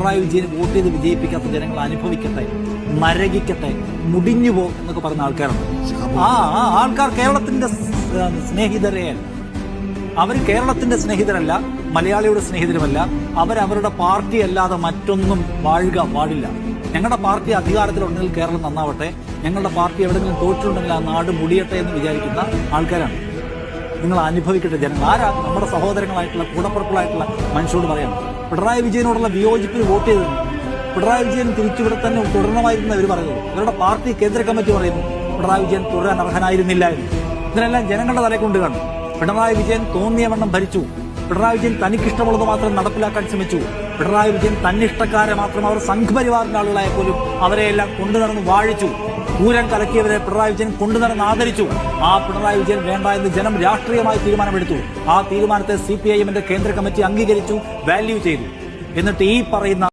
പിണറായി വിജയന് vote ചെയ്ത് വിജയിപ്പിക്കാത്ത ജനങ്ങൾ അനുഭവിക്കട്ടെ, നരകിക്കട്ടെ, മുടിഞ്ഞു പോകും എന്നൊക്കെ പറയുന്ന ആൾക്കാരുണ്ട്. ആ ആൾക്കാർ കേരളത്തിന്റെ സ്നേഹിതരെയല്ല. അവർ കേരളത്തിന്റെ സ്നേഹിതരല്ല, മലയാളിയുടെ സ്നേഹിതരുമല്ല. അവരവരുടെ പാർട്ടി അല്ലാതെ മറ്റൊന്നും വാഴുക പാടില്ല. ഞങ്ങളുടെ പാർട്ടി അധികാരത്തിലുണ്ടെങ്കിൽ കേരളം നന്നാവട്ടെ, ഞങ്ങളുടെ പാർട്ടി എവിടെയെങ്കിലും തോറ്റിട്ടുണ്ടെങ്കിൽ ആ നാട് മുടിയട്ടെ എന്ന് വിചാരിക്കുന്ന ആൾക്കാരാണ്. നിങ്ങൾ അനുഭവിക്കട്ടെ ജനങ്ങൾ. ആരാ? നമ്മുടെ സഹോദരങ്ങളായിട്ടുള്ള കൂടപ്പുറപ്പുകളായിട്ടുള്ള മനുഷ്യരോട് പറയണം. പിണറായി വിജയനോടുള്ള വിയോജിപ്പിന് വോട്ട് ചെയ്തിരുന്നു. പിണറായി വിജയൻ തിരിച്ചിവിടെ തന്നെ തുടരണമായിരുന്നു അവർ പറയുന്നത്. ഇവരുടെ പാർട്ടി കേന്ദ്ര കമ്മിറ്റി പറയുന്നു പിണറായി വിജയൻ തുടരാൻ അർഹനായിരുന്നില്ല എന്ന്. ഇതിനെല്ലാം ജനങ്ങളുടെ തലയിൽ കൊണ്ട് കാണും. പിണറായി വിജയൻ തോന്നിയ വണ്ണം ഭരിച്ചു. പിണറായി വിജയൻ തനിക്കിഷ്ടമുള്ളത് മാത്രം നടപ്പിലാക്കാൻ ശ്രമിച്ചു. പിണറായി വിജയൻ തന്നിഷ്ടക്കാരെ മാത്രം, അവർ സംഘപരിവാറിന്റെ ആളുകളായ പോലും അവരെയെല്ലാം കൊണ്ടുനടന്ന് വാഴിച്ചു. പൂരം കലക്കിയവരെ പിണറായി വിജയൻ കൊണ്ടുനടന്ന് ആദരിച്ചു. ആ പിണറായി വിജയൻ വേണ്ട എന്ന് ജനം രാഷ്ട്രീയമായി തീരുമാനമെടുത്തു. ആ തീരുമാനത്തെ CPIM കേന്ദ്ര കമ്മിറ്റി അംഗീകരിച്ചു, വാല്യൂ ചെയ്തു. എന്നിട്ട് ഈ പറയുന്ന